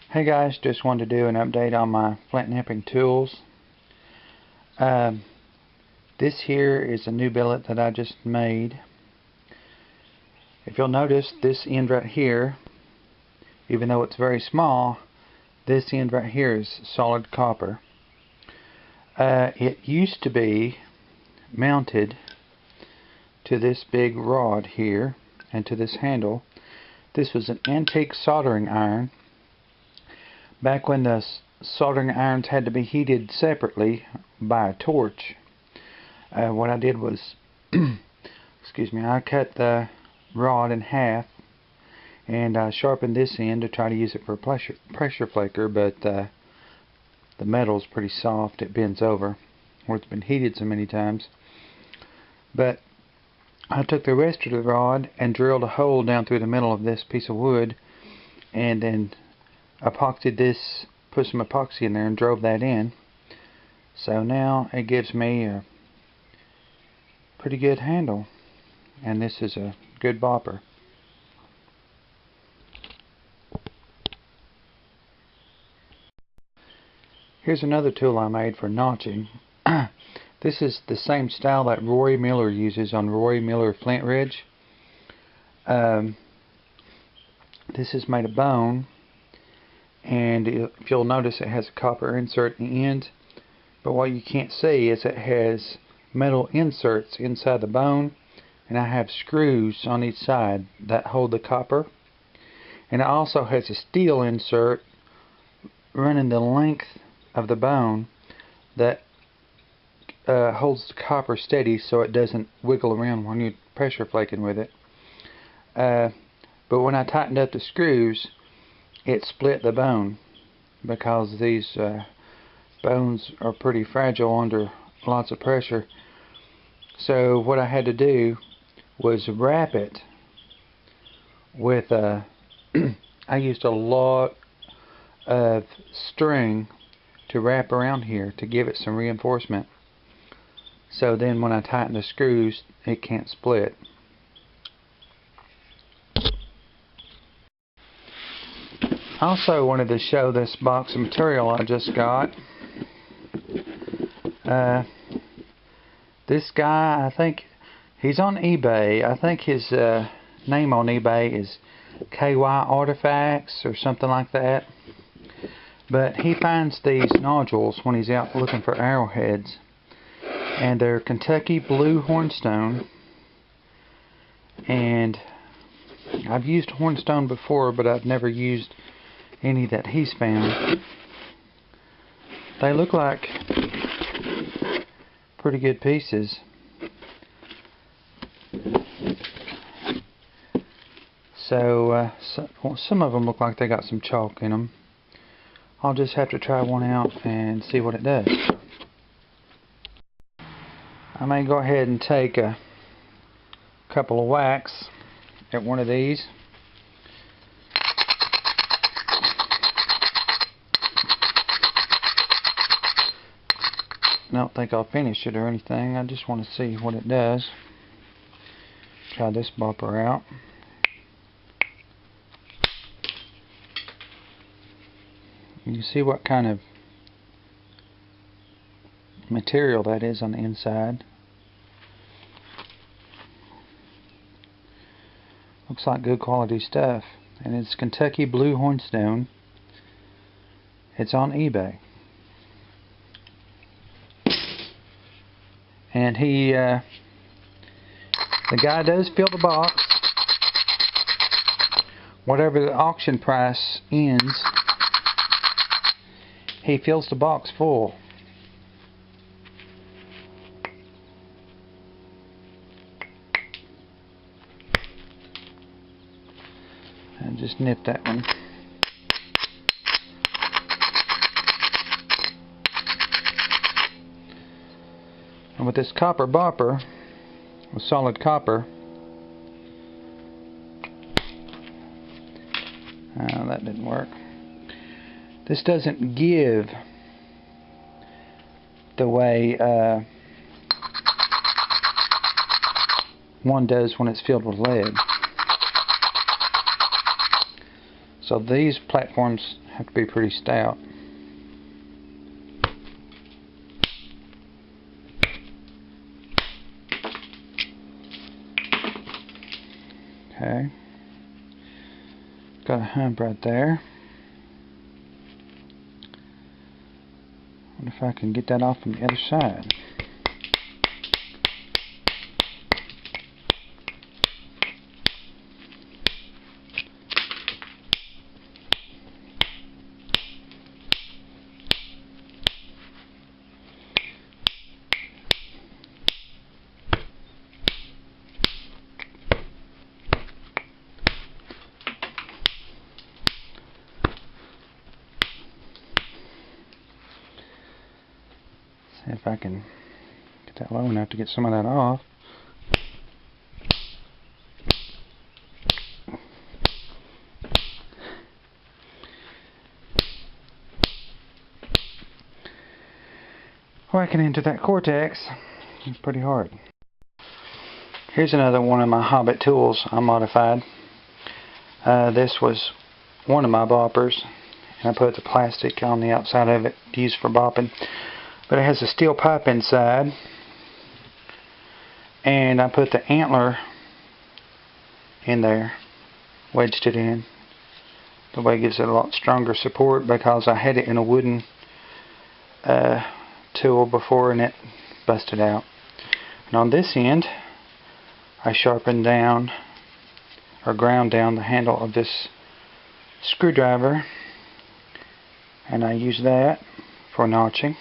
Hey guys, just wanted to do an update on my Flint knapping tools. This here is a new billet that I just made. If you'll notice, this end right here, even though it's very small, this end right here is solid copper. It used to be mounted to this big rod here and to this handle. This was an antique soldering iron. Back when the soldering irons had to be heated separately by a torch, what I did was, excuse me, I cut the rod in half and I sharpened this end to try to use it for a pressure flaker, but the metal's pretty soft, it bends over, or it's been heated so many times. But I took the rest of the rod and drilled a hole down through the middle of this piece of wood, and then epoxied this, put some epoxy in there and drove that in. So now it gives me a pretty good handle, and this is a good bopper. Here's another tool I made for notching. This is the same style that Roy Miller uses on Roy Miller Flint Ridge. This is made of bone, and if you'll notice, it has a copper insert in the end, but what you can't see is it has metal inserts inside the bone, and I have screws on each side that hold the copper, and it also has a steel insert running the length of the bone that holds the copper steady so it doesn't wiggle around when you're pressure flaking with it. But when I tightened up the screws, it split the bone, because these bones are pretty fragile under lots of pressure. So what I had to do was wrap it with I used a lot of string to wrap around here to give it some reinforcement, so then when I tighten the screws it can't split. I also wanted to show this box of material I just got. This guy, I think he's on eBay. I think his name on eBay is KY Artifacts or something like that. But he finds these nodules when he's out looking for arrowheads, and they're Kentucky blue hornstone. And I've used hornstone before, but I've never used any that he's found. They look like pretty good pieces. So some of them look like they got some chalk in them. I'll just have to try one out and see what it does. I may go ahead and take a couple of whacks at one of these. I don't think I'll finish it or anything. I just want to see what it does. Try this bopper out. You see what kind of material that is on the inside. Looks like good quality stuff, and it's Kentucky blue hornstone. It's on eBay. And the guy does fill the box. Whatever the auction price ends, he fills the box full. And just nip that one. And with this copper bopper, with solid copper, that didn't work. This doesn't give the way one does when it's filled with lead. So these platforms have to be pretty stout. Okay. Got a hump right there. Wonder if I can get that off from the other side. See if I can get that low enough to get some of that off. Whacking into that cortex is pretty hard. Here's another one of my Hobbit tools I modified. This was one of my boppers, and I put the plastic on the outside of it to use for bopping. But it has a steel pipe inside, and I put the antler in there, wedged it in. The way it gives it a lot stronger support, because I had it in a wooden tool before and it busted out. And on this end, I sharpened down or ground down the handle of this screwdriver, and I use that for notching.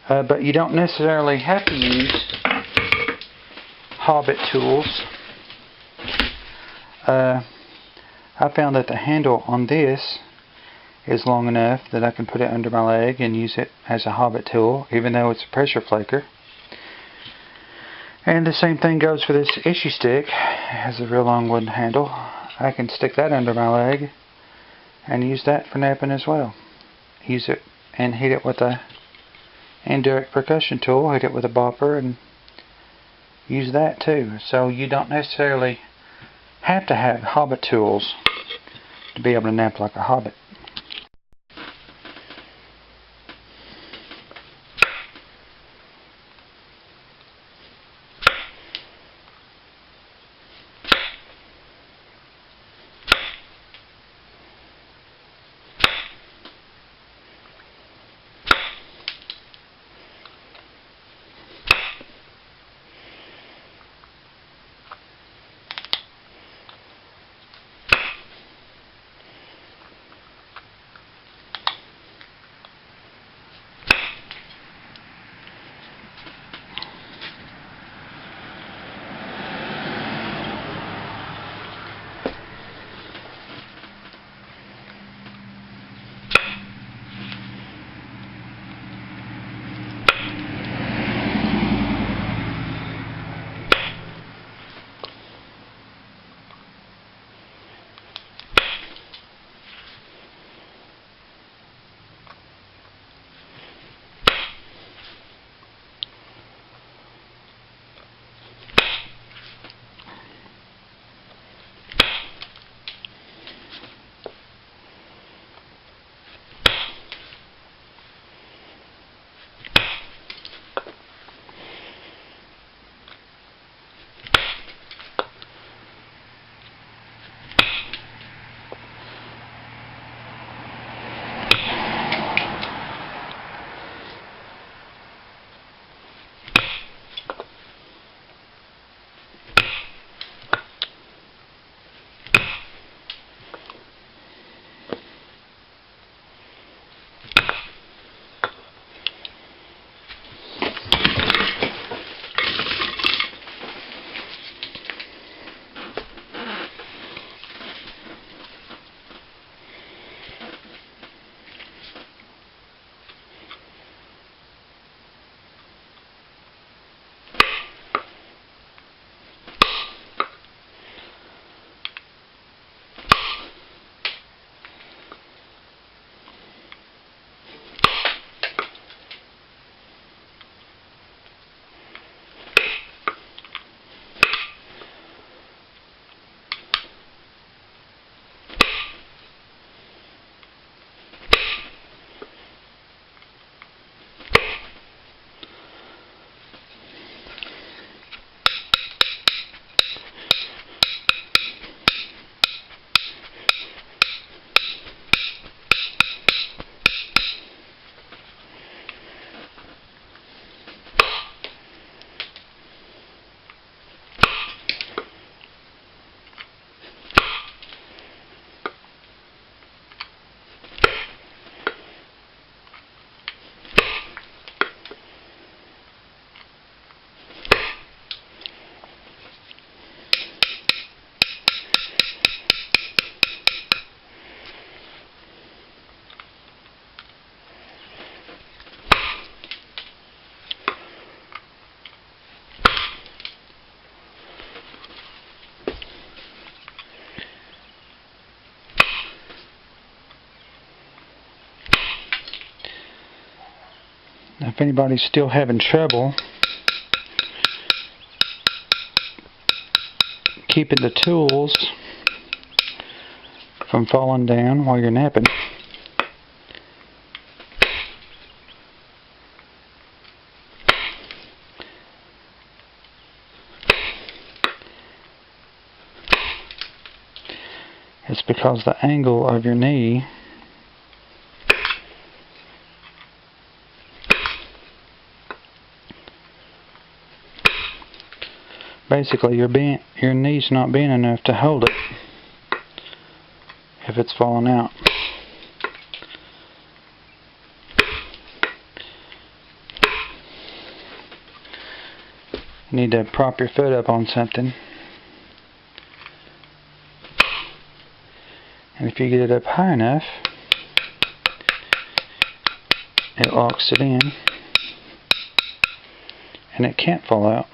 But you don't necessarily have to use Hobbit tools. I found that the handle on this is long enough that I can put it under my leg and use it as a Hobbit tool, even though it's a pressure flaker. And the same thing goes for this issue stick. It has a real long wooden handle. I can stick that under my leg and use that for knapping as well. Use it and hit it with a indirect percussion tool, hit it with a bopper, and use that too. So you don't necessarily have to have Hobbit tools to be able to knapp like a Hobbit. If anybody's still having trouble keeping the tools from falling down while you're napping, it's because the angle of your knee basically your knee's not bent enough to hold it if it's falling out. You need to prop your foot up on something, and if you get it up high enough, it locks it in and it can't fall out.